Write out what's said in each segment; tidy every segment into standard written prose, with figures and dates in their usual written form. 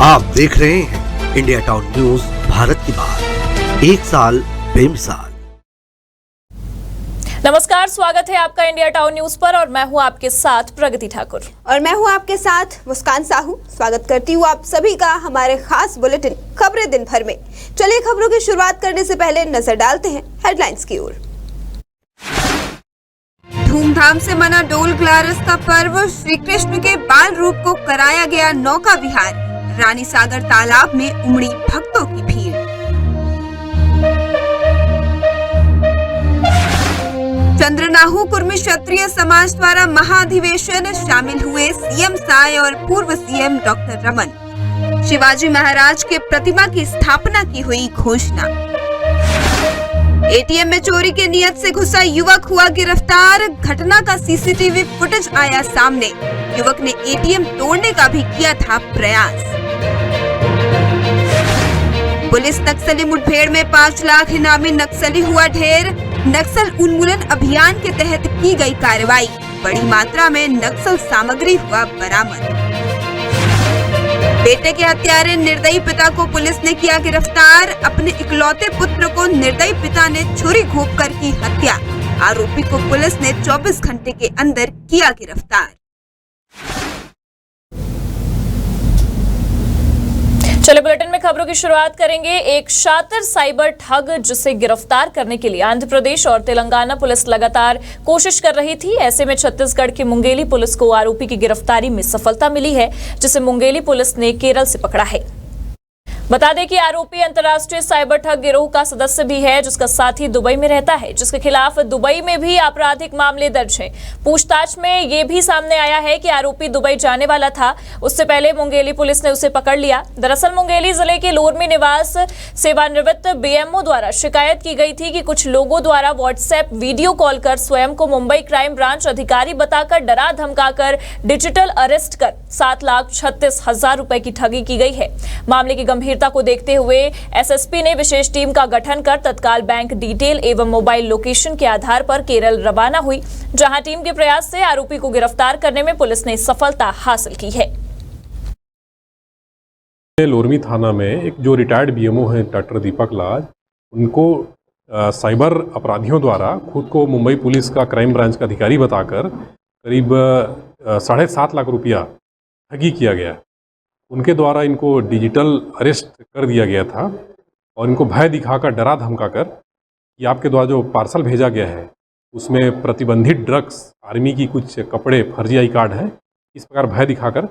आप देख रहे हैं इंडिया टाउन न्यूज, भारत की बात, एक साल बेमिसाल। नमस्कार, स्वागत है आपका इंडिया टाउन न्यूज पर और मैं हूं आपके साथ प्रगति ठाकुर और मैं हूं आपके साथ मुस्कान साहू। स्वागत करती हूं आप सभी का हमारे खास बुलेटिन खबरें दिन भर में। चलिए खबरों की शुरुआत करने से पहले नजर डालते हैं हेडलाइंस की ओर। धूमधाम से मना डोल ग्लारस का पर्व, श्री कृष्ण के बाल रूप को कराया गया नौका विहार, रानी सागर तालाब में उमड़ी भक्तों की भीड़। चंद्रनाहु कुर्मी क्षत्रिय समाज द्वारा महाधिवेशन, शामिल हुए सीएम साय और पूर्व सीएम डॉक्टर रमन। शिवाजी महाराज के प्रतिमा की स्थापना की हुई घोषणा। एटीएम में चोरी के नियत से घुसा युवक हुआ गिरफ्तार, घटना का सीसीटीवी फुटेज आया सामने। युवक ने एटीएम तोड़ने का भी किया था प्रयास। पुलिस नक्सली मुठभेड़ में 5 लाख इनामी नक्सली हुआ ढेर, नक्सल उन्मूलन अभियान के तहत की गई कार्रवाई, बड़ी मात्रा में नक्सल सामग्री हुआ बरामद। बेटे के हत्यारे निर्दयी पिता को पुलिस ने किया गिरफ्तार, अपने इकलौते पुत्र को निर्दयी पिता ने छुरी घोंपकर की हत्या, आरोपी को पुलिस ने 24 घंटे के अंदर किया गिरफ्तार। चलिए बुलेटिन में खबरों की शुरुआत करेंगे। एक शातिर साइबर ठग जिसे गिरफ्तार करने के लिए आंध्र प्रदेश और तेलंगाना पुलिस लगातार कोशिश कर रही थी। ऐसे में छत्तीसगढ़ की मुंगेली पुलिस को आरोपी की गिरफ्तारी में सफलता मिली है, जिसे मुंगेली पुलिस ने केरल से पकड़ा है। बता दें कि आरोपी अंतर्राष्ट्रीय साइबर ठग गिरोह का सदस्य भी है, जिसका साथी दुबई में रहता है, जिसके खिलाफ दुबई में भी आपराधिक मामले दर्ज हैं। पूछताछ में ये भी सामने आया है कि आरोपी दुबई जाने वाला था, उससे पहले मुंगेली पुलिस ने उसे पकड़ लिया। दरअसल मुंगेली जिले के लोरमी निवास सेवानिवृत्त बीएमओ द्वारा शिकायत की गई थी कि कुछ लोगों द्वारा व्हाट्सएप वीडियो कॉल कर स्वयं को मुंबई क्राइम ब्रांच अधिकारी बताकर डरा धमकाकर डिजिटल अरेस्ट कर 7,36,000 रुपए की ठगी की गई है। मामले की गंभीरता को देखते हुए एसएसपी ने विशेष टीम का गठन कर तत्काल बैंक डिटेल एवं मोबाइल लोकेशन के आधार पर केरल रवाना हुई, जहां टीम के प्रयास से आरोपी को गिरफ्तार करने में पुलिस ने सफलता हासिल की है। लोरमी थाना में एक जो रिटायर्ड बीएमओ हैं डॉक्टर दीपक लाज, उनको साइबर अपराधियों द्वारा खुद को मुंबई पुलिस का क्राइम ब्रांच का अधिकारी बताकर करीब 7.5 लाख रुपया ठगी किया गया। उनके द्वारा इनको डिजिटल अरेस्ट कर दिया गया था और इनको भय दिखाकर डरा धमकाकर कि आपके द्वारा जो पार्सल भेजा गया है उसमें प्रतिबंधित ड्रग्स, आर्मी की कुछ कपड़े, फर्जी आई कार्ड हैं, इस प्रकार भय दिखाकर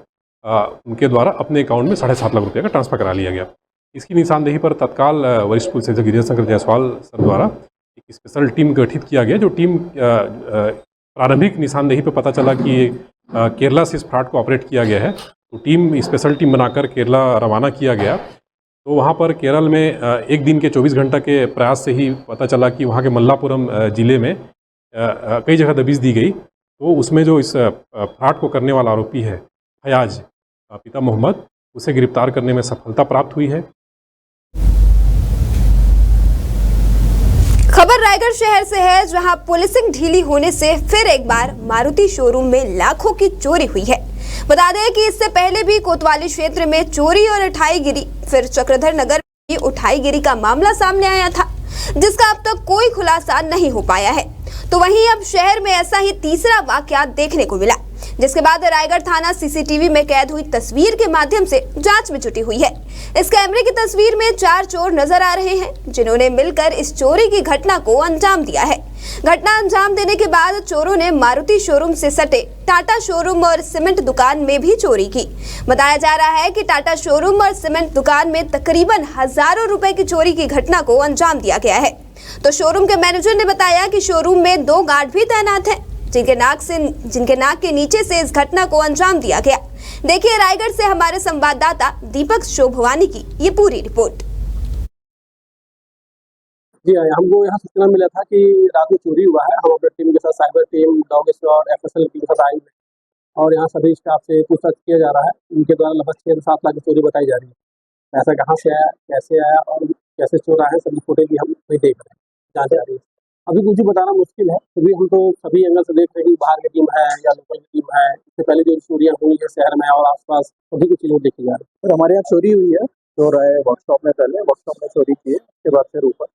उनके द्वारा अपने अकाउंट में 7.5 लाख रुपये का ट्रांसफ़र करा लिया गया। इसकी निशानदेही पर तत्काल वरिष्ठ पुलिस अधीक्षक गिरीश शंकर जायसवाल सर द्वारा एक स्पेशल टीम गठित किया गया। जो टीम प्रारंभिक निशानदेही पर पता चला कि केरला से इस फ्रॉड को ऑपरेट किया गया है, तो टीम स्पेशल टीम बनाकर केरला रवाना किया गया। तो वहाँ पर केरल में एक दिन के 24 घंटा के प्रयास से ही पता चला कि वहाँ के मल्लापुरम ज़िले में कई जगह दबिश दी गई। तो उसमें जो इस फ्रॉड को करने वाला आरोपी है फयाज पिता मोहम्मद, उसे गिरफ्तार करने में सफलता प्राप्त हुई है। खबर रायगढ़ शहर से है, जहां पुलिसिंग ढीली होने से फिर एक बार मारुति शोरूम में लाखों की चोरी हुई है। बता दें कि इससे पहले भी कोतवाली क्षेत्र में चोरी और उठाईगिरी, फिर चक्रधर नगर में उठाईगिरी का मामला सामने आया था, जिसका अब तक कोई खुलासा नहीं हो पाया है। तो वहीं अब शहर में ऐसा ही तीसरा वाकया देखने को मिला, जिसके बाद रायगढ़ थाना सीसीटीवी में कैद हुई तस्वीर के माध्यम से जांच में जुटी हुई है। इस कैमरे की तस्वीर में 4 चोर नजर आ रहे हैं, जिन्होंने मिलकर इस चोरी की घटना को अंजाम दिया है। घटना अंजाम देने के बाद चोरों ने मारुति शोरूम से सटे टाटा शोरूम और सीमेंट दुकान में भी चोरी की। बताया जा रहा है कि टाटा शोरूम और सीमेंट दुकान में तकरीबन हजारों रुपए की चोरी की घटना को अंजाम दिया गया है। तो शोरूम के मैनेजर ने बताया कि शोरूम में 2 गार्ड भी तैनात हैं, जिनके नाक के नीचे से इस घटना को अंजाम दिया गया। देखिए रायगढ़ से हमारे संवाददाता दीपक शोभवानी की ये पूरी रिपोर्ट। जी हाँ, हमको यहाँ सूचना मिला था कि रात में चोरी हुआ है। हम अपनी टीम के साथ cyber team, dog squad, FSL team के साथ आए हुए और यहाँ सभी स्टाफ से पूछताछ किया जा रहा है। उनके द्वारा लगभग 6 से 7 लाख की चोरी बताई जा रही है। पैसा कहाँ से आया, कैसे आया और कैसे चोर आए, सभी फुटेज भी हम देख रहे हैं, जांच जा रही है। अभी कुछ भी बताना मुश्किल है, क्योंकि हम तो सभी एंगल से देख रहे हैं कि बाहर की टीम है या लोकल की टीम है। इससे पहले जो चोरियां हुई है शहर में और आसपास, सभी कुछ चीज़ें देखी जा रही है। और हमारे यहाँ चोरी हुई है, चोर आए वर्कशॉप में, पहले वर्कशॉप में चोरी की है, उसके बाद फिर ऊपर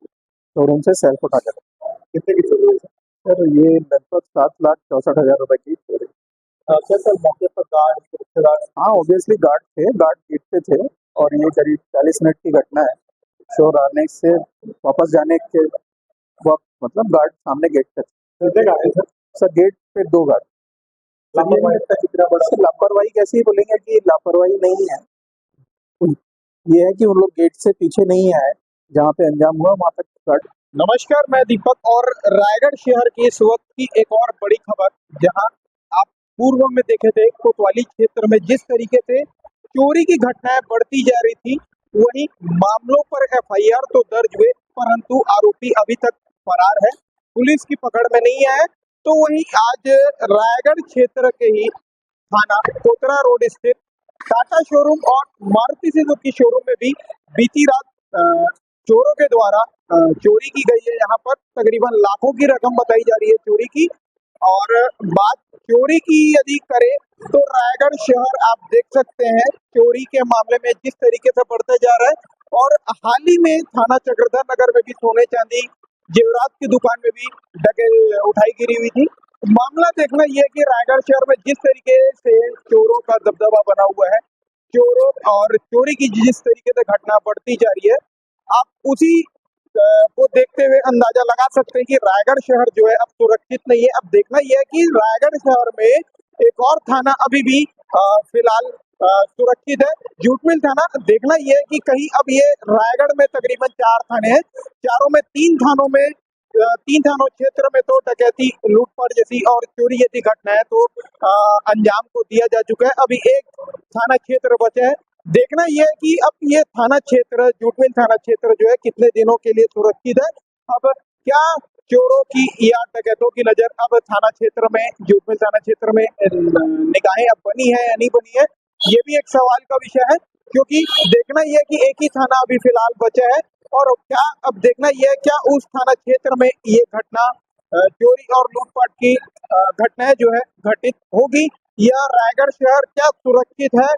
शोरूम से सेल्फ उठा कर। कितने की चोरी हुई सर? ये लगभग 7,64,000 रुपए की चोरी। सर मौके पर गार्ड, हाँ ऑब्वियसली गार्ड थे, गार्ड गेट पे थे, और ये करीब 40 मिनट की घटना है। चोर आने से वापस जाने के वक्त मतलब गार्ड सामने गेट पे थे। सर गेट पे 2 गार्ड। लापरवाही कैसे ही बोलेंगे कि लापरवाही नहीं है, ये है कि उन लोग गेट से पीछे नहीं आए, जहाँ पे अंजाम हुआ वहाँ तक गार्ड। नमस्कार, मैं दीपक और रायगढ़ शहर की इस वक्त की एक और बड़ी खबर, जहां आप पूर्व में देखे थे कोतवाली क्षेत्र में जिस तरीके से चोरी की घटनाएं बढ़ती जा रही थी, वहीं मामलों पर एफआईआर तो दर्ज हुए, परंतु आरोपी अभी तक फरार है, पुलिस की पकड़ में नहीं आए। तो वहीं आज रायगढ़ क्षेत्र के ही थाना कोतरा रोड स्थित टाटा शोरूम और मारुति सुजुकी शोरूम में भी बीती रात चोरों के द्वारा चोरी की गई है। यहाँ पर तकरीबन लाखों की रकम बताई जा रही है चोरी की। और बात चोरी की यदि करें तो रायगढ़ शहर आप देख सकते हैं चोरी के मामले में जिस तरीके से बढ़ते जा रहा है। और हाल ही में थाना चक्रधर नगर में भी सोने चांदी जेवरात की दुकान में भी उठाईगिरी हुई थी। मामला देखना यह है कि रायगढ़ शहर में जिस तरीके से चोरों का दबदबा बना हुआ है, चोरों और चोरी की जिस तरीके से घटना बढ़ती जा रही है, आप उसी को देखते हुए अंदाजा लगा सकते हैं कि रायगढ़ शहर जो है अब सुरक्षित नहीं है। अब देखना यह है कि रायगढ़ शहर में एक और थाना अभी भी फिलहाल सुरक्षित है, जूट मिल थाना। देखना यह है कि कहीं अब ये रायगढ़ में तकरीबन 4 थाने हैं, चारों में 3 थानों क्षेत्र में तो डकैती, लूटपाट जैसी और चोरी जैसी घटनाएं तो अंजाम को दिया जा चुका है। अभी एक थाना क्षेत्र बचा है। देखना यह है कि अब ये थाना क्षेत्र, जूटमिल थाना क्षेत्र जो है कितने दिनों के लिए सुरक्षित है। अब क्या चोरों की या डकैतों की नजर अब थाना क्षेत्र में, जूटमिल थाना क्षेत्र में निगाहें अब बनी है या नहीं बनी है, ये भी एक सवाल का विषय है। क्योंकि देखना यह है कि एक ही थाना अभी फिलहाल बचा है, और क्या अब देखना यह है क्या उस थाना क्षेत्र में ये घटना चोरी और लूटपाट की घटनाएं जो है घटित होगी, या रायगढ़ शहर क्या सुरक्षित है।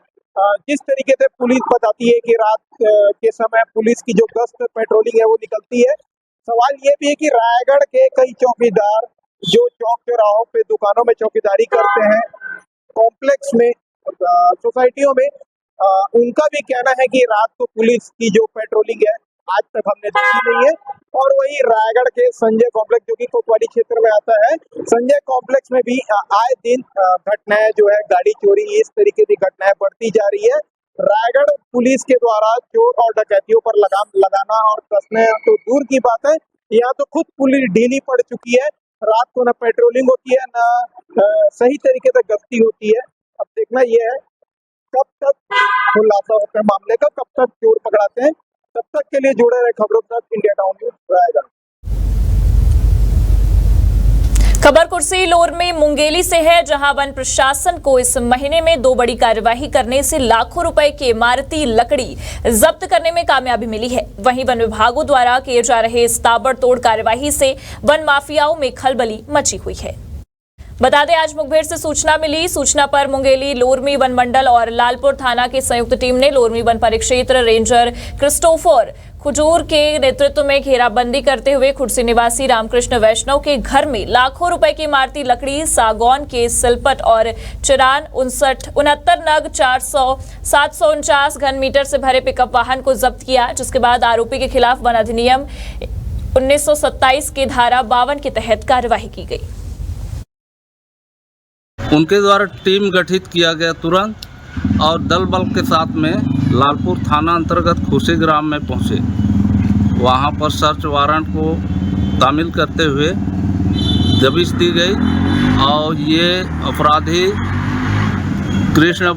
जिस तरीके से पुलिस बताती है कि रात के समय पुलिस की जो गश्त पेट्रोलिंग है वो निकलती है, सवाल ये भी है कि रायगढ़ के कई चौकीदार जो चौक चौराहों पे दुकानों में चौकीदारी करते हैं, कॉम्प्लेक्स में, सोसाइटियों में, उनका भी कहना है कि रात को पुलिस की जो पेट्रोलिंग है आज तक हमने देखी नहीं है। और वही रायगढ़ के संजय कॉम्प्लेक्स जो कि कोतवाली क्षेत्र में आता है, संजय कॉम्प्लेक्स में भी आए दिन घटनाएं जो है गाड़ी चोरी, इस तरीके की घटनाएं बढ़ती जा रही है। रायगढ़ पुलिस के द्वारा चोर और डकैतियों पर लगाम लगाना और कसना तो दूर की बात है, यहाँ तो खुद पुलिस ढीली पड़ चुकी है। रात को न पेट्रोलिंग होती है, न सही तरीके से गश्ती होती है। अब देखना यह है कब तक खुलासा होता है मामले का, कब तक चोर पकड़ाते हैं। तब तक के लिए जुड़े रहे खबरों तक इंडिया टाउन न्यूज़ रायगढ़। खबर कुर्सी लोर में मुंगेली से है, जहां वन प्रशासन को इस महीने में 2 बड़ी कार्यवाही करने से लाखों रुपए की इमारती लकड़ी जब्त करने में कामयाबी मिली है। वहीं वन विभागों द्वारा किए जा रहे इस ताबड़तोड़ कार्यवाही से वन माफियाओं में खलबली मची हुई है। बता दें, आज मुखबिर से सूचना मिली। सूचना पर मुंगेली लोरमी वन मंडल और लालपुर थाना की संयुक्त टीम ने लोरमी वन परिक्षेत्र रेंजर क्रिस्टोफर खुजूर के नेतृत्व में घेराबंदी करते हुए खुर्सी निवासी रामकृष्ण वैष्णव के घर में लाखों रुपए की इमारती लकड़ी, सागौन के सिलपट और चिरान 69 नग 749 घन मीटर से भरे पिकअप वाहन को जब्त किया, जिसके बाद आरोपी के खिलाफ वन अधिनियम 1927 की धारा 52 के तहत कार्यवाही की गई। उनके द्वारा टीम गठित किया गया तुरंत, और दल बल के साथ में लालपुर थाना अंतर्गत खुशी ग्राम में पहुंचे। वहां पर सर्च वारंट को तामील करते हुए दबिश दी गई, और ये अपराधी रामकृष्ण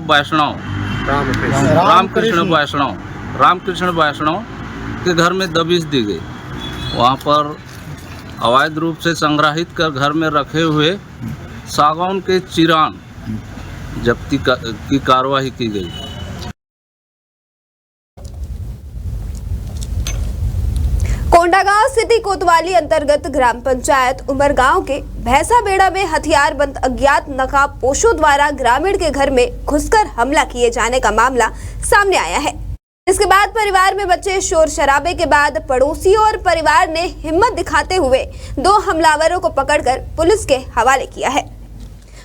वैष्णव के घर में दबिश दी गई। वहां पर अवैध रूप से संग्रहित कर घर में रखे हुए सागौन के चिरान जब्ती की कार्रवाई की गई। कोंडा कोंडागांव सिटी कोतवाली अंतर्गत ग्राम पंचायत उमरगांव के भैंसा बेड़ा में हथियारबंद अज्ञात नकाबपोशों द्वारा ग्रामीण के घर में घुसकर हमला किए जाने का मामला सामने आया है। इसके बाद परिवार में बचे शोर शराबे के बाद पड़ोसियों और परिवार ने हिम्मत दिखाते हुए 2 हमलावरों को पकड़कर पुलिस के हवाले किया है।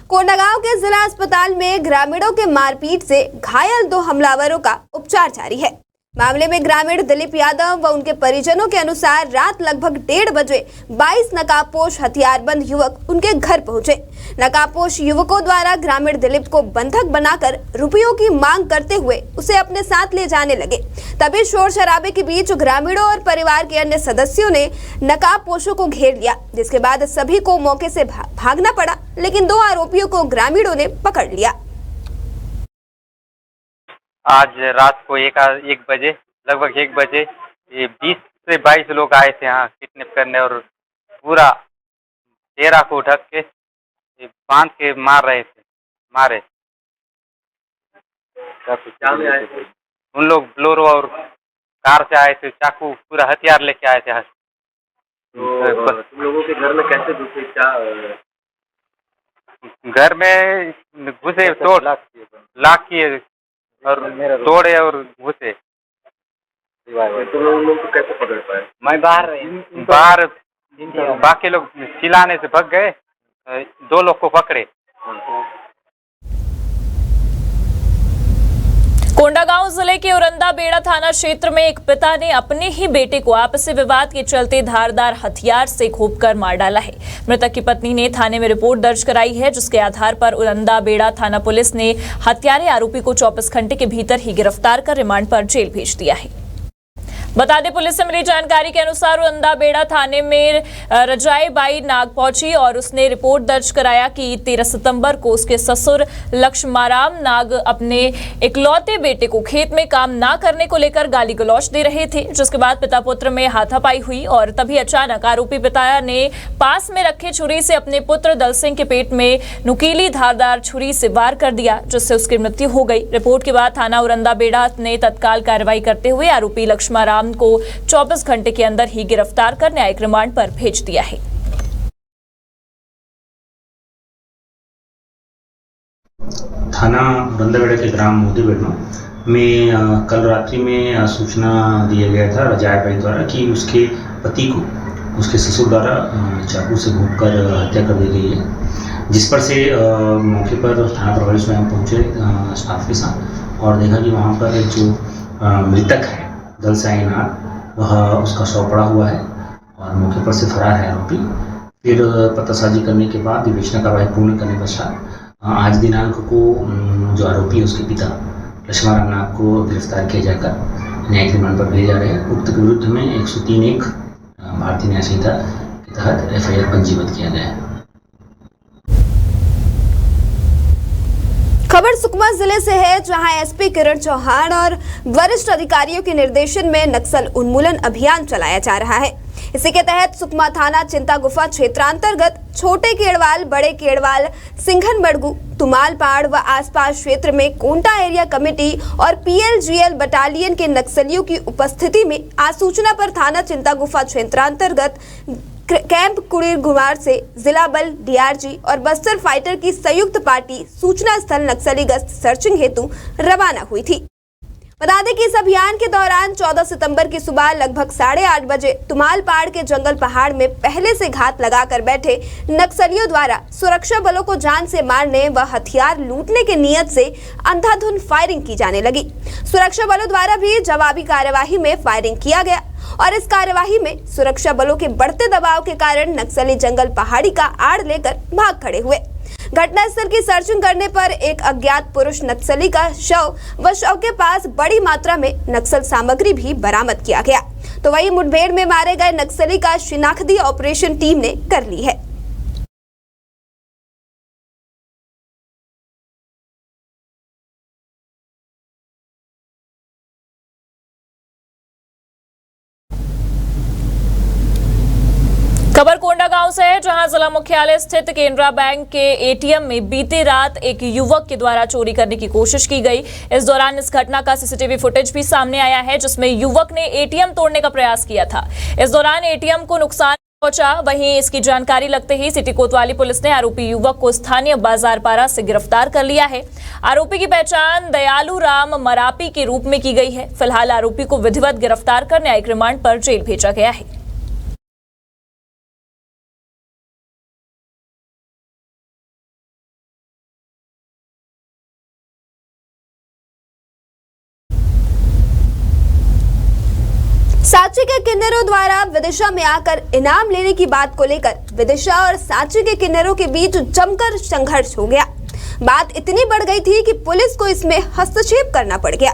कोंडागांव के जिला अस्पताल में ग्रामीणों के मारपीट से घायल 2 हमलावरों का उपचार जारी है। मामले में ग्रामीण दिलीप यादव व उनके परिजनों के अनुसार रात लगभग 1:30 बजे 22 नकाबपोश हथियारबंद युवक उनके घर पहुंचे। नकाबपोश युवकों द्वारा ग्रामीण दिलीप को बंधक बनाकर रुपयों की मांग करते हुए उसे अपने साथ ले जाने लगे। तभी शोर शराबे के बीच ग्रामीणों और परिवार के अन्य सदस्यों ने नकाबपोशों को घेर लिया, जिसके बाद सभी को मौके से भागना पड़ा, लेकिन 2 आरोपियों को ग्रामीणों ने पकड़ लिया। आज रात को एक बजे लगभग 1 बजे ये 20 से 22 लोग आए थे यहाँ किडनैप करने और पूरा चेहरा को ढक के बांध के मारे। उन लोग ब्लोरो और कार से आए थे, चाकू पूरा हथियार लेके आए थे। तो तुम लोगों के घर में कैसे घुसे? क्या घर में घुसे? तोड़ लाख किए और तोड़े और घुसे। तुम लोग को कैसे पकड़ पाए? मैं बाहर बाकी लोग चिल्लाने से भाग गए, 2 लोग को पकड़े। कोंडागांव जिले के औरंदा बेड़ा थाना क्षेत्र में एक पिता ने अपने ही बेटे को आपसी विवाद के चलते धारदार हथियार से घोंपकर मार डाला है। मृतक की पत्नी ने थाने में रिपोर्ट दर्ज कराई है, जिसके आधार पर औरंदा बेड़ा थाना पुलिस ने हत्यारे आरोपी को 24 घंटे के भीतर ही गिरफ्तार कर रिमांड पर जेल भेज दिया है। बता दें, पुलिस से मिली जानकारी के अनुसार औरंदा बेड़ा थाने में रजाई बाई नाग पहुंची और उसने रिपोर्ट दर्ज कराया कि 13 सितंबर को उसके ससुर लक्ष्माराम नाग अपने इकलौते बेटे को खेत में काम ना करने को लेकर गाली गलौज दे रहे थे, जिसके बाद पिता पुत्र में हाथापाई हुई और तभी अचानक आरोपी पिता ने पास में रखे छुरी से अपने पुत्र दल सिंह के पेट में नुकीली धारदार छुरी से वार कर दिया, जिससे उसकी मृत्यु हो गई। रिपोर्ट के बाद थाना औरंदा बेड़ा ने तत्काल कार्रवाई करते हुए आरोपी लक्ष्माराम को 24 घंटे के अंदर ही गिरफ्तार कर न्यायिक रिमांड पर भेज दिया है। थाना औरंदा के ग्राम मोदीबेड़ा में कल रात्रि में सूचना दिया गया था रजाई बाई द्वारा कि उसके पति को उसके ससुर द्वारा चाकू से घोंपकर हत्या कर दी गई है, जिस पर से मौके पर थाना प्रभारी स्वयं पहुंचे स्टाफ के साथ और देखा कि वहां पर जो मृतक है दल सिंह नाग, वह उसका शव पड़ा हुआ है और मौके पर से फरार है आरोपी। फिर पतासाजी करने के बाद विवेचना कार्रवाई पूर्ण करने पश्चात आज दिनांक को जो आरोपी है उसके पिता लक्ष्माराम नाग को गिरफ्तार किया जाकर न्यायिक रिमांड पर भेजे जा रहे हैं। उक्त के विरुद्ध में 103(1) भारतीय न्याय संहिता के तहत FIR पंजीबद्ध किया गया है। खबर सुकमा जिले से है, जहां एसपी किरण चौहान और वरिष्ठ अधिकारियों के निर्देशन में नक्सल उन्मूलन अभियान चलाया जा रहा है। इसी के तहत सुकमा थाना चिंता गुफा क्षेत्रांतर्गत छोटे केड़वाल, बड़े केड़वाल, सिंघन बड़गू, तुमालपाड़ व आसपास क्षेत्र में कोंटा एरिया कमेटी और PLGL बटालियन के नक्सलियों की उपस्थिति में आज सूचना पर थाना चिंता गुफा क्षेत्रांतर्गत कैंप कुड़ीर गुमार से जिला बल, DRG और बस्तर फाइटर की संयुक्त पार्टी सूचना स्थल नक्सली गश्त सर्चिंग हेतु रवाना हुई थी। बता दें कि इस अभियान के दौरान 14 सितंबर की सुबह लगभग 8:30 बजे तुमालपाड़ के जंगल पहाड़ में पहले से घात लगाकर बैठे नक्सलियों द्वारा सुरक्षा बलों को जान से मारने व हथियार लूटने के नियत से अंधाधुंध फायरिंग की जाने लगी। सुरक्षा बलों द्वारा भी जवाबी कार्यवाही में फायरिंग किया गया और इस कार्यवाही में सुरक्षा बलों के बढ़ते दबाव के कारण नक्सली जंगल पहाड़ी का आड़ लेकर भाग खड़े हुए। घटनास्थल की सर्चिंग करने पर एक अज्ञात पुरुष नक्सली का शव व शव के पास बड़ी मात्रा में नक्सल सामग्री भी बरामद किया गया। तो वही मुठभेड़ में मारे गए नक्सली का शिनाख्ती ऑपरेशन टीम ने कर ली है। खबर कोंडा गांव से है, जहां जिला मुख्यालय स्थित केनरा बैंक के एटीएम में बीती रात एक युवक के द्वारा चोरी करने की कोशिश की गई। इस दौरान इस घटना का सीसीटीवी फुटेज भी सामने आया है, जिसमें युवक ने एटीएम तोड़ने का प्रयास किया था। इस दौरान एटीएम को नुकसान पहुंचा। वहीं इसकी जानकारी लगते ही सिटी कोतवाली पुलिस ने आरोपी युवक को स्थानीय बाजारपारा से गिरफ्तार कर लिया है। आरोपी की पहचान दयालु राम मरापी के रूप में की गई है। फिलहाल आरोपी को विधिवत गिरफ्तार कर न्यायिक रिमांड पर जेल भेजा गया है। सांची के किन्नरों द्वारा विदिशा में आकर इनाम लेने की बात को लेकर विदिशा और सांची के किन्नरों के बीच जमकर संघर्ष हो गया। बात इतनी बढ़ गई थी कि पुलिस को इसमें हस्तक्षेप करना पड़ गया।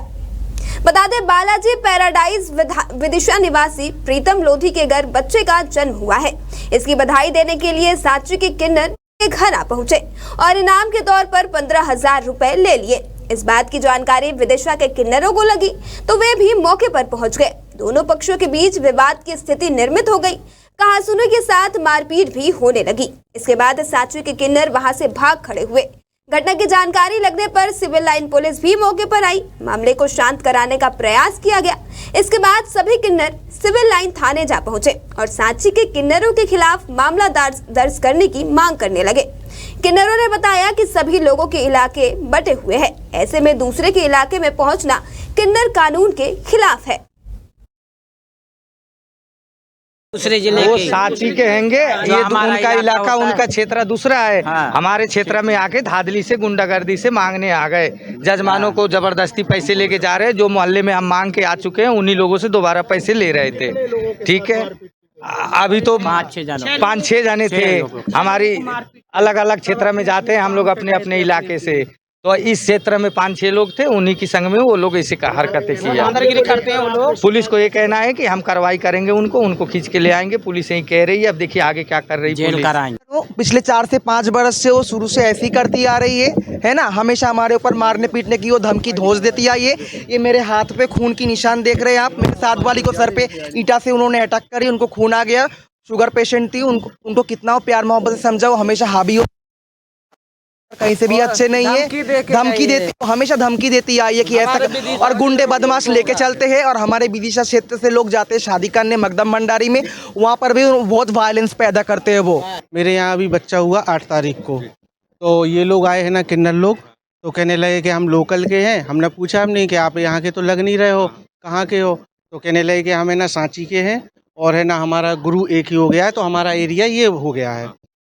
बता दें, बालाजी पैराडाइज विदिशा निवासी प्रीतम लोधी के घर बच्चे का जन्म हुआ है। इसकी बधाई देने के लिए सांची के किन्नर के घर आ पहुंचे और इनाम के तौर पर 15,000 रुपए ले लिए। इस बात की जानकारी विदिशा के किन्नरों को लगी तो वे भी मौके पर पहुंच गए। दोनों पक्षों के बीच विवाद की स्थिति निर्मित हो गई। कहासुनी के साथ मारपीट भी होने लगी। इसके बाद सांची के किन्नर वहां से भाग खड़े हुए। घटना की जानकारी लगने पर सिविल लाइन पुलिस भी मौके पर आई। मामले को शांत कराने का प्रयास किया गया। इसके बाद सभी किन्नर सिविल लाइन थाने जा पहुंचे और सांची के किन्नरों के खिलाफ मामला दर्ज करने की मांग करने लगे। किन्नरों ने बताया कि सभी लोगों के इलाके बटे हुए हैं, ऐसे में दूसरे के इलाके में पहुंचना किन्नर कानून के खिलाफ है। दूसरे जिले वो के सांची के हैंगे, ये उनका इलाका उनका क्षेत्र दूसरा है। हाँ। हमारे क्षेत्र में आके धाधली से गुंडागर्दी से मांगने आ गए। जजमानों को जबरदस्ती पैसे लेके जा रहे हैं। जो मोहल्ले में हम मांग के आ चुके हैं उन्हीं लोगों से दोबारा पैसे ले रहे थे। ठीक है, अभी तो 5-6 जने थे। हमारी अलग अलग क्षेत्र में जाते हैं हम लोग अपने अपने इलाके से। तो इस क्षेत्र में 5-6 लोग थे, उन्हीं की संग में वो लोग ऐसी हरकतें की करते हैं वो लोग। पुलिस को ये कहना है कि हम कार्रवाई करेंगे, उनको खींच के ले आएंगे। पुलिस यही कह रही है, अब देखिए आगे क्या कर रही है पुलिस। तो पिछले 4 से 5 बरस से वो शुरू से ऐसी करती आ रही है ना। हमेशा हमारे ऊपर मारने पीटने की वो धमकी धोस देती है। ये मेरे हाथ पे खून की निशान देख रहे हैं आप। मेरे साथ वाली को सर पे ईटा से उन्होंने अटैक करी, उनको खून आ गया। शुगर पेशेंट थी, उनको कितना प्यार मोहब्बत से समझाओ, हमेशा हावी हो, कहीं से भी अच्छे नहीं है। धमकी देती, हमेशा धमकी देती आई है कि ऐसा, और गुंडे बदमाश लेके चलते हैं। और हमारे विदिशा क्षेत्र से लोग जाते हैं शादी करने मकदम भंडारी में, वहाँ पर भी बहुत वायलेंस पैदा करते हैं वो। मेरे यहाँ अभी बच्चा हुआ 8 तारीख को, तो ये लोग आए हैं ना किन्नर लोग, तो कहने लगे कि हम लोकल के हैं। हमने पूछा हमने कि आप यहाँ के तो लग नहीं रहे हो, कहाँ के हो? तो कहने लगे कि हम है ना सांची के हैं और है ना हमारा गुरु एक ही हो गया है, तो हमारा एरिया ये हो गया है।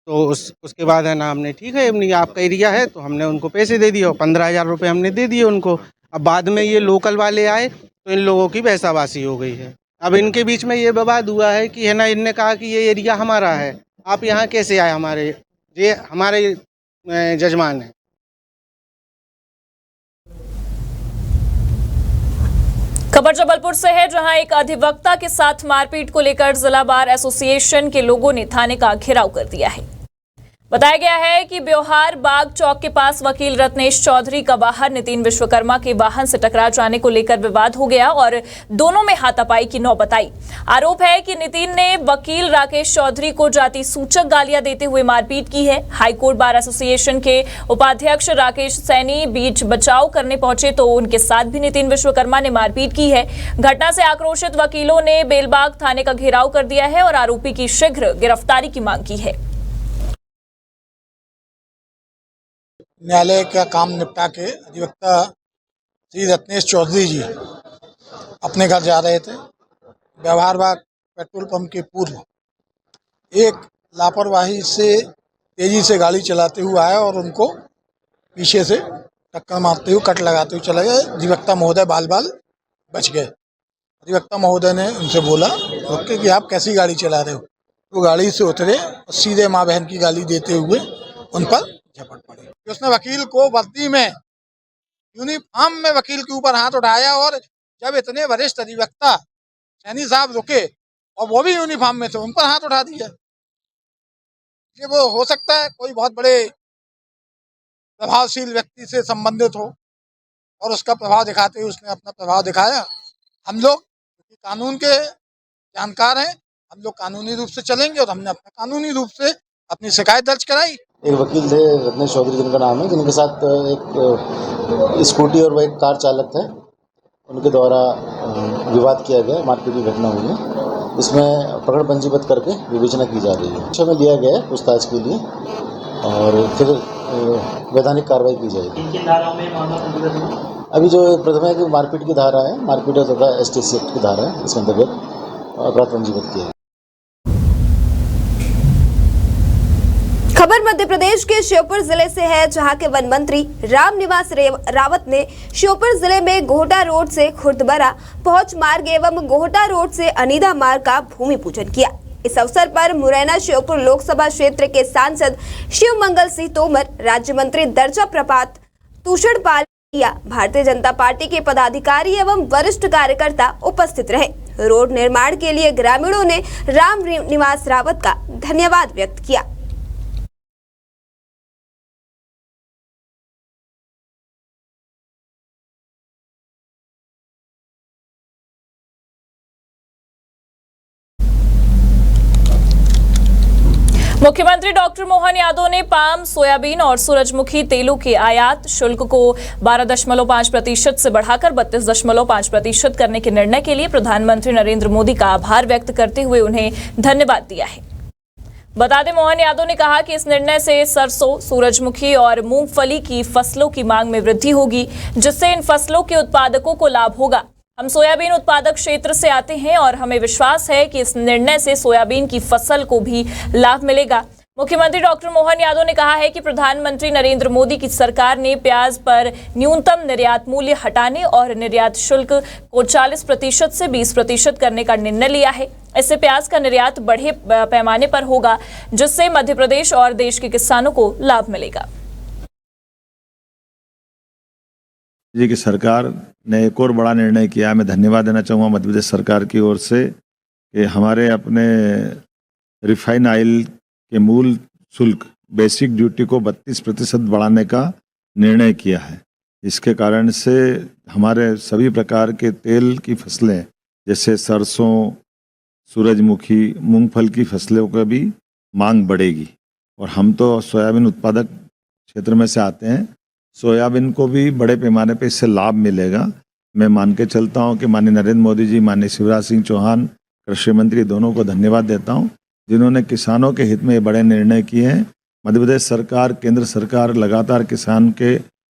तो उसके बाद है ना हमने ठीक है, आपका एरिया है, तो हमने उनको पैसे दे दिए। 15,000 रुपये हमने दे दिए उनको। अब बाद में ये लोकल वाले आए तो इन लोगों की बहसाबाजी हो गई है। अब इनके बीच में ये विवाद हुआ है कि है ना, इनने कहा कि ये एरिया हमारा है, आप यहाँ कैसे आए? ये हमारे जजमान है। खबर जबलपुर से है, जहां एक अधिवक्ता के साथ मारपीट को लेकर जिला बार एसोसिएशन के लोगों ने थाने का घेराव कर दिया है। बताया गया है कि ब्योहार बाग चौक के पास वकील रत्नेश चौधरी का वाहन नितिन विश्वकर्मा के वाहन से टकरा जाने को लेकर विवाद हो गया और दोनों में हाथापाई की नौबत आई। आरोप है कि नितिन ने वकील राकेश चौधरी को जाति सूचक गालियां देते हुए मारपीट की है। हाईकोर्ट बार एसोसिएशन के उपाध्यक्ष राकेश सैनी बीच बचाव करने पहुंचे तो उनके साथ भी नितिन विश्वकर्मा ने मारपीट की है। घटना से आक्रोशित वकीलों ने बेलबाग थाने का घेराव कर दिया है और आरोपी की शीघ्र गिरफ्तारी की मांग की है। न्यायालय का काम निपटा के अधिवक्ता श्री रत्नेश चौधरी जी अपने घर जा रहे थे। व्यवहार बाग पेट्रोल पंप के पूर्व एक लापरवाही से तेजी से गाड़ी चलाते हुए आया और उनको पीछे से टक्कर मारते हुए कट लगाते हुए चले गए। अधिवक्ता महोदय बाल बाल बच गए। अधिवक्ता महोदय ने उनसे बोला रोके कि आप कैसी गाड़ी चला रहे हो? वो गाड़ी से उतरे और सीधे माँ बहन की गाली देते हुए उन पर झपट पड़े। उसने वकील को वर्दी में, यूनिफॉर्म में वकील के ऊपर हाथ उठाया और जब इतने वरिष्ठ अधिवक्ता सैनी साहब रुके और वो भी यूनिफॉर्म में थे, उन पर हाथ उठा दिया। ये वो हो सकता है कोई बहुत बड़े प्रभावशील व्यक्ति से संबंधित हो और उसका प्रभाव दिखाते हुए उसने अपना प्रभाव दिखाया। हम लोग कानून के जानकार हैं, हम लोग कानूनी रूप से चलेंगे और हमने अपना कानूनी रूप से अपनी शिकायत दर्ज कराई। एक वकील थे रत्नेश चौधरी जिनका नाम है, जिनके साथ एक स्कूटी और एक कार चालक थे, उनके द्वारा विवाद किया गया, मारपीट की घटना हुई है। इसमें प्रकरण पंजीबद्ध करके विवेचना की जा रही है। विषय में लिया गया है पूछताछ के लिए और फिर वैधानिक कार्रवाई की जाएगी। किन धाराओं में मामला पंजीबद्ध हुआ? अभी जो प्रथम है कि मारपीट की धारा है, मारपीट तथा STC एक्ट की धारा है, इसके अंतर्गत अपराध पंजीबद्ध किया है। खबर मध्य प्रदेश के श्योपुर जिले से है, जहां के वन मंत्री रामनिवास रावत ने श्योपुर जिले में गोहटा रोड से खुर्दबरा पहुंच मार्ग एवं गोहटा रोड से अनीदा मार्ग का भूमि पूजन किया। इस अवसर पर मुरैना श्योपुर लोकसभा क्षेत्र के सांसद शिव मंगल सिंह तोमर, राज्य मंत्री दर्जा प्रभात तूषण पाल, भारतीय जनता पार्टी के पदाधिकारी एवं वरिष्ठ कार्यकर्ता उपस्थित रहे। रोड निर्माण के लिए ग्रामीणों ने रामनिवास रावत का धन्यवाद व्यक्त किया। मुख्यमंत्री डॉक्टर मोहन यादव ने पाम, सोयाबीन और सूरजमुखी तेलों के आयात शुल्क को 12.5% से बढ़ाकर 32.5% करने के निर्णय के लिए प्रधानमंत्री नरेंद्र मोदी का आभार व्यक्त करते हुए उन्हें धन्यवाद दिया है। बता दें, मोहन यादव ने कहा कि इस निर्णय से सरसों, सूरजमुखी और मूंगफली की फसलों की मांग में वृद्धि होगी, जिससे इन फसलों के उत्पादकों को लाभ होगा। हम सोयाबीन उत्पादक क्षेत्र से आते हैं और हमें विश्वास है कि इस निर्णय से सोयाबीन की फसल को भी लाभ मिलेगा। मुख्यमंत्री डॉक्टर मोहन यादव ने कहा है कि प्रधानमंत्री नरेंद्र मोदी की सरकार ने प्याज पर न्यूनतम निर्यात मूल्य हटाने और निर्यात शुल्क को 40% से 20% करने का निर्णय लिया है। इससे प्याज का निर्यात बड़े पैमाने पर होगा, जिससे मध्य प्रदेश और देश के किसानों को लाभ मिलेगा। जी की सरकार ने एक और बड़ा निर्णय किया। मैं धन्यवाद देना चाहूँगा मध्य प्रदेश सरकार की ओर से कि हमारे अपने रिफाइन ऑयल के मूल शुल्क बेसिक ड्यूटी को 32% बढ़ाने का निर्णय किया है। इसके कारण से हमारे सभी प्रकार के तेल की फसलें जैसे सरसों, सूरजमुखी, मूंगफल की फसलों का भी मांग बढ़ेगी। और हम तो सोयाबीन उत्पादक क्षेत्र में से आते हैं, सोयाबीन को भी बड़े पैमाने पे इससे लाभ मिलेगा। मैं मान के चलता हूं कि माननीय नरेंद्र मोदी जी, माननीय शिवराज सिंह चौहान कृषि मंत्री, दोनों को धन्यवाद देता हूं, जिन्होंने किसानों के हित में ये बड़े निर्णय किए हैं। मध्य प्रदेश सरकार, केंद्र सरकार लगातार किसान के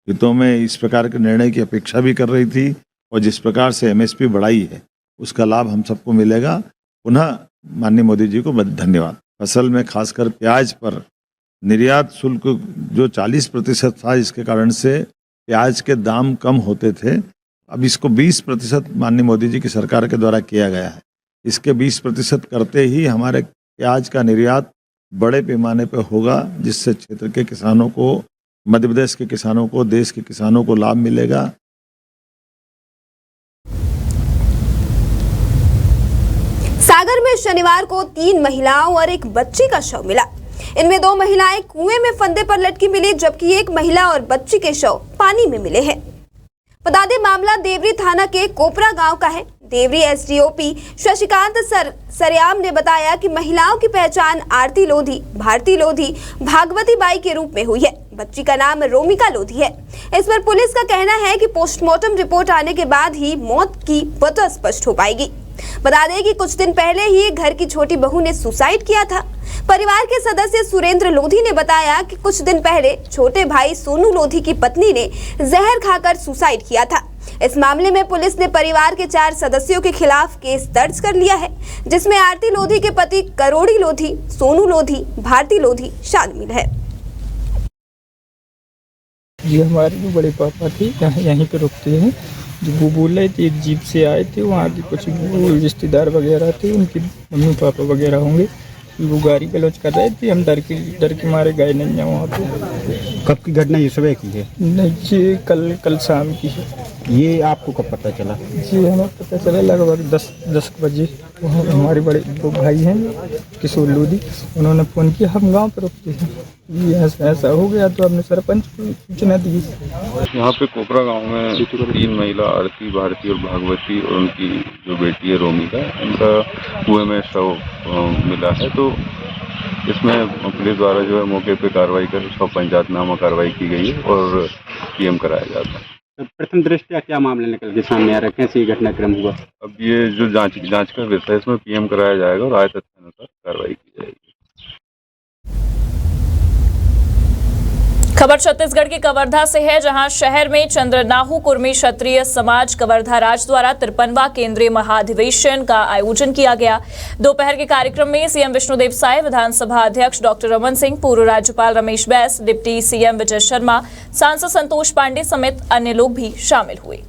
हितों में इस प्रकार के निर्णय की अपेक्षा भी कर रही थी और जिस प्रकार से MSP बढ़ाई है उसका लाभ हम सबको मिलेगा। पुनः माननीय मोदी जी को धन्यवाद। फसल में खासकर प्याज पर निर्यात शुल्क जो 40% था, इसके कारण से प्याज के दाम कम होते थे। अब इसको 20% माननीय मोदी जी की सरकार के द्वारा किया गया है। इसके 20% करते ही हमारे प्याज का निर्यात बड़े पैमाने पर होगा, जिससे क्षेत्र के किसानों को, मध्य प्रदेश के किसानों को, देश के किसानों को लाभ मिलेगा। सागर में शनिवार को 3 महिलाओं और एक बच्ची का शव मिला। इनमें 2 महिलाएं कुएं में फंदे पर लटकी मिली, जबकि एक महिला और बच्ची के शव पानी में मिले हैं। बता दें, मामला देवरी थाना के कोपरा गांव का है। देवरी SDOP शशिकांत सरयाम ने बताया कि महिलाओं की पहचान आरती लोधी, भारती लोधी, भागवती बाई के रूप में हुई है। बच्ची का नाम रोमिका लोधी है। इस पर पुलिस का कहना है कि पोस्टमार्टम रिपोर्ट आने के बाद ही मौत की वजह स्पष्ट हो पाएगी। बता दें कि कुछ दिन पहले ही घर की छोटी बहू ने सुसाइड किया था। परिवार के सदस्य सुरेंद्र लोधी ने बताया कि कुछ दिन पहले छोटे भाई सोनू लोधी की पत्नी ने जहर खाकर सुसाइड किया था। इस मामले में पुलिस ने परिवार के 4 सदस्यों के खिलाफ केस दर्ज कर लिया है, जिसमें आरती लोधी के पति करोड़ी लोधी, सोनू लोधी, भारती लोधी शामिल है। जी हमारे जो बड़े पापा थे यहीं पे रुकते हैं। जो वो बोल रहे थे, एक जीप से आए थे, वहाँ के कुछ रिश्तेदार वगैरह थे, उनके मम्मी पापा वगैरह होंगे। वो गाड़ी गलौज कर रहे थे, हम डर के मारे गए नहीं हैं वहाँ पे। कब की घटना ये सुबह की है? नहीं, ये कल शाम की है। ये आपको कब पता चला? जी हमें पता चला लगभग 10 बजे। वहाँ हमारे बड़े दो भाई हैं किशोर लोधी, उन्होंने फ़ोन किया, हम गांव पर रुकते हैं, ये ऐसा हो गया तो हमने सरपंच को सूचना दी। यहाँ पे कोपरा गांव में 3 महिला आरती, भारती और भागवती और उनकी जो बेटी है रोमिका, उनका कुएं में शव मिला है। तो इसमें पुलिस द्वारा जो है मौके पे कार्रवाई कर उसका पंचायतनामा कार्रवाई की गई है और पीएम कराया जाता है। प्रथम दृष्टया क्या मामले निकल के सामने आ रहे, कैसे ये घटनाक्रम हुआ? अब ये जो जांच का विषय है इसमें पीएम कराया जाएगा और आए तथ्यानुसार कार्रवाई की जाएगी। खबर छत्तीसगढ़ के कवर्धा से है, जहां शहर में चंद्रनाहु कुर्मी क्षत्रिय समाज कवर्धा राज द्वारा 53वां केंद्रीय महाधिवेशन का आयोजन किया गया। दोपहर के कार्यक्रम में सीएम विष्णुदेव साय, विधानसभा अध्यक्ष डॉक्टर रमन सिंह, पूर्व राज्यपाल रमेश बैस, डिप्टी सीएम विजय शर्मा, सांसद संतोष पांडे समेत अन्य लोग भी शामिल हुए।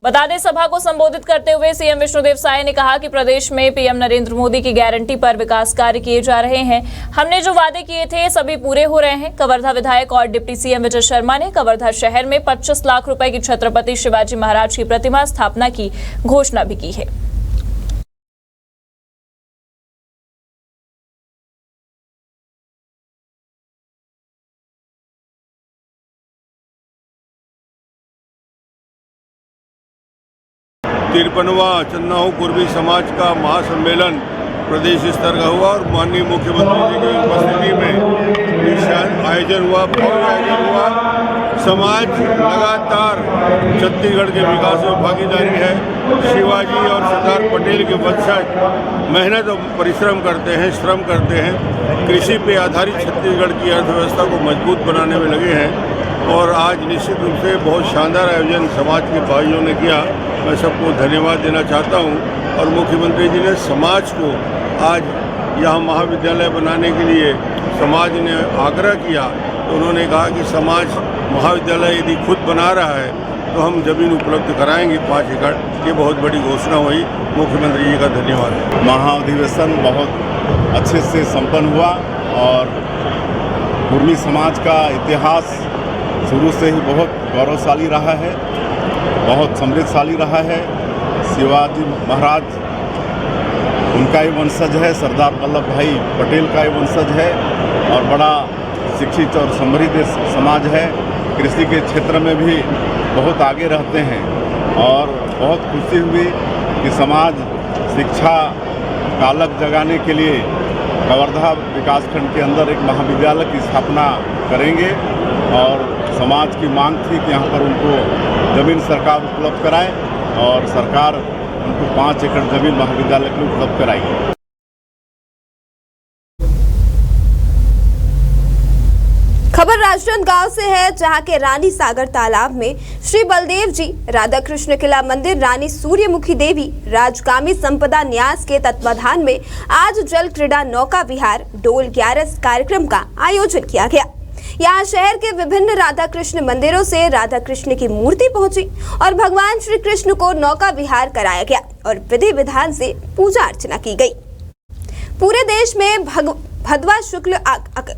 बता दें, सभा को संबोधित करते हुए सीएम विष्णुदेव साय ने कहा कि प्रदेश में पीएम नरेंद्र मोदी की गारंटी पर विकास कार्य किए जा रहे हैं। हमने जो वादे किए थे सभी पूरे हो रहे हैं। कवर्धा विधायक और डिप्टी सीएम विजय शर्मा ने कवर्धा शहर में 25 लाख रुपए की छत्रपति शिवाजी महाराज की प्रतिमा स्थापना की घोषणा भी की है। तिरपनवां चंद्रनाहु कुर्मी समाज का महासम्मेलन प्रदेश स्तर का हुआ और माननीय मुख्यमंत्री जी की उपस्थिति में आयोजन हुआ, भव्य आयोजन हुआ। समाज लगातार छत्तीसगढ़ के विकास में भागीदारी है। शिवाजी और सरदार पटेल के वंशज मेहनत और परिश्रम करते हैं, श्रम करते हैं, कृषि पे आधारित छत्तीसगढ़ की अर्थव्यवस्था को मजबूत बनाने में लगे हैं और आज निश्चित रूप से बहुत शानदार आयोजन समाज के भाइयों ने किया। मैं सबको धन्यवाद देना चाहता हूं और मुख्यमंत्री जी ने समाज को आज यहाँ महाविद्यालय बनाने के लिए समाज ने आग्रह किया तो उन्होंने कहा कि समाज महाविद्यालय यदि खुद बना रहा है तो हम जमीन उपलब्ध कराएंगे 5 एकड़। ये बहुत बड़ी घोषणा हुई, मुख्यमंत्री जी का धन्यवाद। महाअधिवेशन बहुत अच्छे से संपन्न हुआ और कुर्मी समाज का इतिहास शुरू से ही बहुत गौरवशाली रहा है, बहुत समृद्धशाली रहा है। शिवाजी महाराज उनका ही वंशज है, सरदार वल्लभ भाई पटेल का ही वंशज है और बड़ा शिक्षित और समृद्ध समाज है। कृषि के क्षेत्र में भी बहुत आगे रहते हैं और बहुत खुशी हुई कि समाज शिक्षा का अलग जगाने के लिए कवर्धा विकासखंड के अंदर एक महाविद्यालय की स्थापना करेंगे और समाज की मांग थी कि यहाँ पर उनको ज़मीन सरकार उपलब्ध कराए और सरकार उनको 5 एकड़ ज़मीन महाविद्यालय की उपलब्ध कराई। खबर राजनांदगांव से है, जहां के रानी सागर तालाब में श्री बलदेव जी, राधा कृष्ण किला मंदिर, रानी सूर्यमुखी देवी, राजगामी संपदा न्यास के तत्वाधान में आज जल क्रीड़ा नौका विहार डोल 11 कार्यक्रम का आयोजन किया गया। यहाँ शहर के विभिन्न राधा कृष्ण मंदिरों से राधा कृष्ण की मूर्ति पहुंची और भगवान श्री कृष्ण को नौका विहार कराया गया और विधि विधान से पूजा अर्चना की गई। पूरे देश में भदवा शुक्ल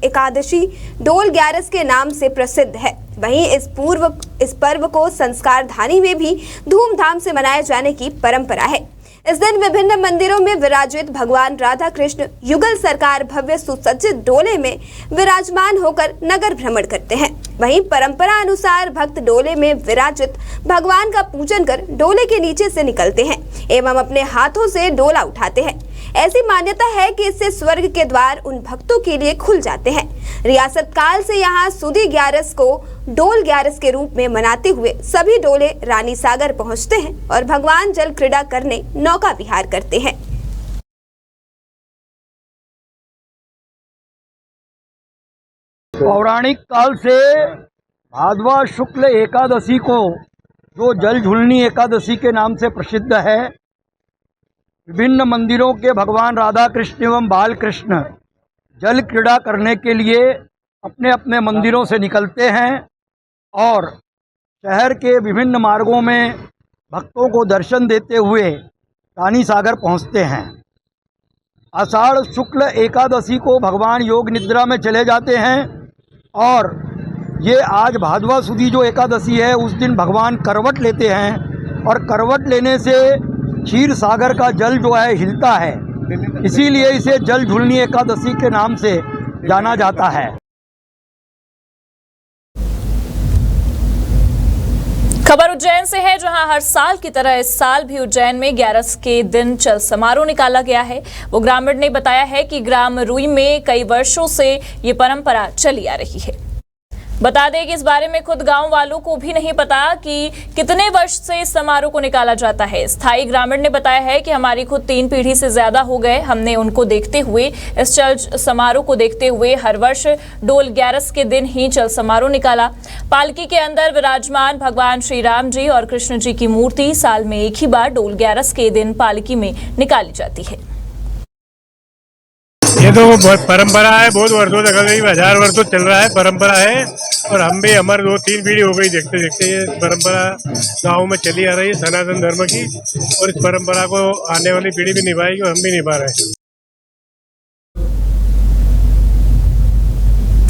एकादशी डोल 11 के नाम से प्रसिद्ध है। वहीं इस पर्व को संस्कार धानी में भी धूमधाम से मनाए जाने की परंपरा है। इस दिन विभिन्न मंदिरों में विराजित भगवान राधा कृष्ण युगल सरकार भव्य सुसज्जित डोले में विराजमान होकर नगर भ्रमण करते हैं। वहीं परंपरा अनुसार भक्त डोले में विराजित भगवान का पूजन कर डोले के नीचे से निकलते हैं एवं अपने हाथों से डोला उठाते हैं। ऐसी मान्यता है कि इससे स्वर्ग के द्वार उन भक्तों के लिए खुल जाते हैं। रियासत काल से यहाँ सुदी 11 को डोल 11 के रूप में मनाते हुए सभी डोले रानी सागर पहुँचते हैं और भगवान जल क्रीड़ा करने नौका विहार करते हैं। पौराणिक काल से भादवा शुक्ल एकादशी को, जो जल झुलनी एकादशी के नाम से प्रसिद्ध है, विभिन्न मंदिरों के भगवान राधा कृष्ण एवं बाल कृष्ण जल क्रीड़ा करने के लिए अपने अपने मंदिरों से निकलते हैं और शहर के विभिन्न मार्गों में भक्तों को दर्शन देते हुए रानी सागर पहुंचते हैं। आषाढ़ शुक्ल एकादशी को भगवान योग निद्रा में चले जाते हैं और ये आज भादवा सुदी जो एकादशी है उस दिन भगवान करवट लेते हैं और करवट लेने से क्षीर सागर का जल जो है हिलता है, इसीलिए इसे जल झुलनी एकादशी के नाम से जाना जाता है। खबर उज्जैन से है, जहां हर साल की तरह इस साल भी उज्जैन में 11 के दिन चल समारोह निकाला गया है। वो ग्रामीण ने बताया है कि ग्राम रुई में कई वर्षों से ये परंपरा चली आ रही है। बता दें कि इस बारे में खुद गांव वालों को भी नहीं पता कि कितने वर्ष से इस समारोह को निकाला जाता है। स्थायी ग्रामीण ने बताया है कि हमारी खुद 3 पीढ़ी से ज्यादा हो गए, हमने उनको देखते हुए, इस चल समारोह को देखते हुए हर वर्ष डोल 11 के दिन ही चल समारोह निकाला। पालकी के अंदर विराजमान भगवान श्री राम जी और कृष्ण जी की मूर्ति साल में एक ही बार डोल 11 के दिन पालकी में निकाली जाती है। ये तो बहुत परंपरा है, बहुत वर्षों तक 1000 वर्षों चल रहा है, परंपरा है। और हम भी, हमारे 2-3 पीढ़ी हो गई देखते देखते ये परंपरा गांव में चली आ रही है सनातन धर्म की, और इस परंपरा को आने वाली पीढ़ी भी निभाएगी और हम भी निभा रहे हैं।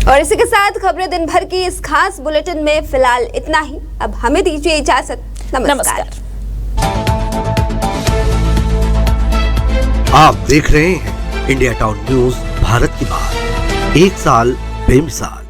और इसी के साथ खबरें दिन भर की इस खास बुलेटिन में फिलहाल इतना ही। अब हमें दीजिए इजाजत। नमस्कार। आप देख रहे हैं इंडिया टाउन न्यूज, भारत की बात, 1 साल बेमिसाल।